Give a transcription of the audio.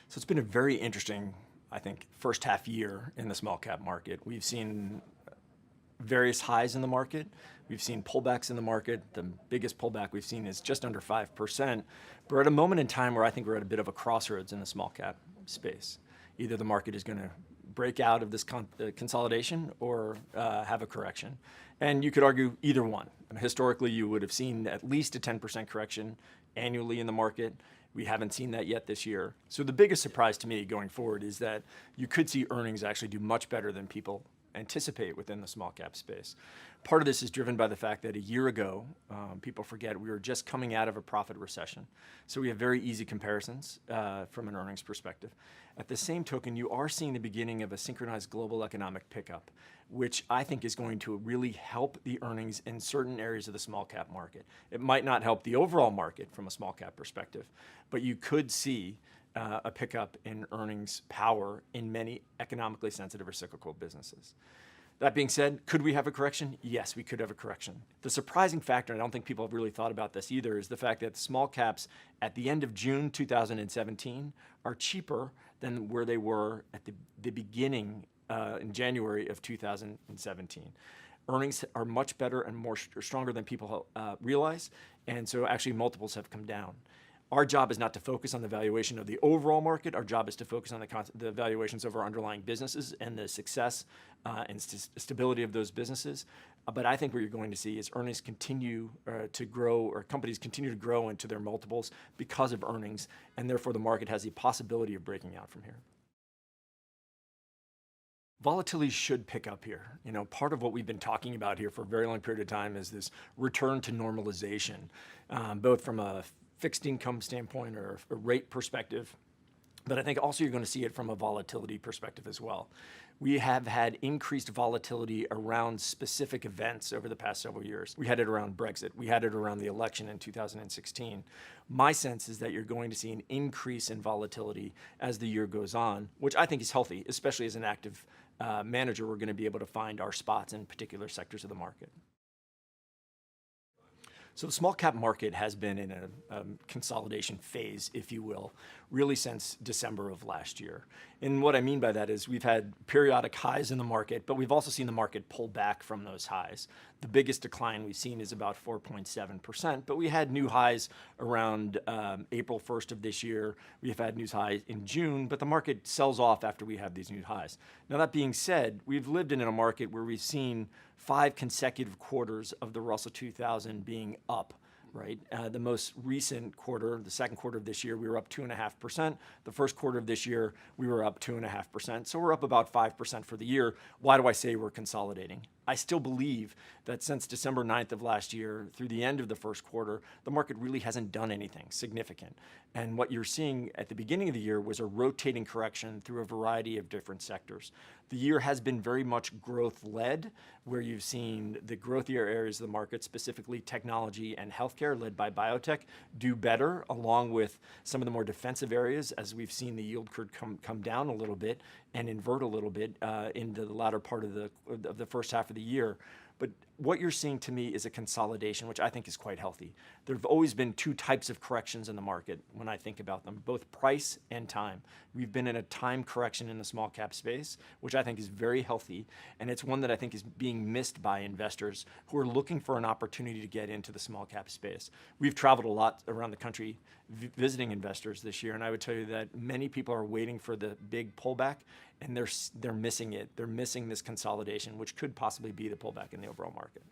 So it's been a very interesting, I think, first half year in the small cap market. We've seen various highs in the market. We've seen pullbacks in the market. The biggest pullback we've seen is just under 5%. But we're at a moment in time where I think we're at a bit of a crossroads in the small cap space. Either the market is going to break out of this consolidation or have a correction. And you could argue either one. Historically, you would have seen at least a 10% correction annually in the market. We haven't seen that yet this year. So the biggest surprise to me going forward is that you could see earnings actually do much better than people anticipate within the small cap space. Part of this is driven by the fact that a year ago, people forget, we were just coming out of a profit recession. So we have very easy comparisons from an earnings perspective. At the same token, you are seeing the beginning of a synchronized global economic pickup, which I think is going to really help the earnings in certain areas of the small cap market. It might not help the overall market from a small cap perspective, but you could see a pickup in earnings power in many economically sensitive or cyclical businesses. That being said, could we have a correction? Yes, we could have a correction. The surprising factor, and I don't think people have really thought about this either, is the fact that small caps at the end of June 2017 are cheaper than where they were at the beginning in January of 2017. Earnings are much better and stronger than people realize, and so actually multiples have come down. Our job is not to focus on the valuation of the overall market. Our job is to focus on the valuations of our underlying businesses and the success and stability of those businesses. But I think what you're going to see is earnings continue to grow, or companies continue to grow into their multiples because of earnings, and therefore the market has the possibility of breaking out from here. Volatility should pick up here. You know, part of what we've been talking about here for a very long period of time is this return to normalization, both from a fixed income standpoint or a rate perspective, but I think also you're going to see it from a volatility perspective as well. We have had increased volatility around specific events over the past several years. We had it around Brexit. We had it around the election in 2016. My sense is that you're going to see an increase in volatility as the year goes on, which I think is healthy, especially as an active manager. We're going to be able to find our spots in particular sectors of the market. So the small cap market has been in a consolidation phase, if you will, really since December of last year. And what I mean by that is we've had periodic highs in the market, but we've also seen the market pull back from those highs. The biggest decline we've seen is about 4.7%, but we had new highs around April 1st of this year. We've had new highs in June, but the market sells off after we have these new highs. Now that being said, we've lived in a market where we've seen 5 consecutive quarters of the Russell 2000 being up, right? The most recent quarter, the second quarter of this year, we were up 2.5%. The first quarter of this year, we were up 2.5%. So we're up about 5% for the year. Why do I say we're consolidating? I still believe that since December 9th of last year through the end of the first quarter, the market really hasn't done anything significant. And what you're seeing at the beginning of the year was a rotating correction through a variety of different sectors. The year has been very much growth-led, where you've seen the growthier areas of the market, specifically technology and healthcare, led by biotech, do better, along with some of the more defensive areas, as we've seen the yield curve come down a little bit and invert a little bit into the latter part of the first half of the year. But what you're seeing to me is a consolidation, which I think is quite healthy. There have always been two types of corrections in the market when I think about them, both price and time. We've been in a time correction in the small cap space, which I think is very healthy, and it's one that I think is being missed by investors who are looking for an opportunity to get into the small cap space. We've traveled a lot around the country visiting investors this year, and I would tell you that many people are waiting for the big pullback, and they're missing it. They're missing this consolidation, which could possibly be the pullback in the overall market.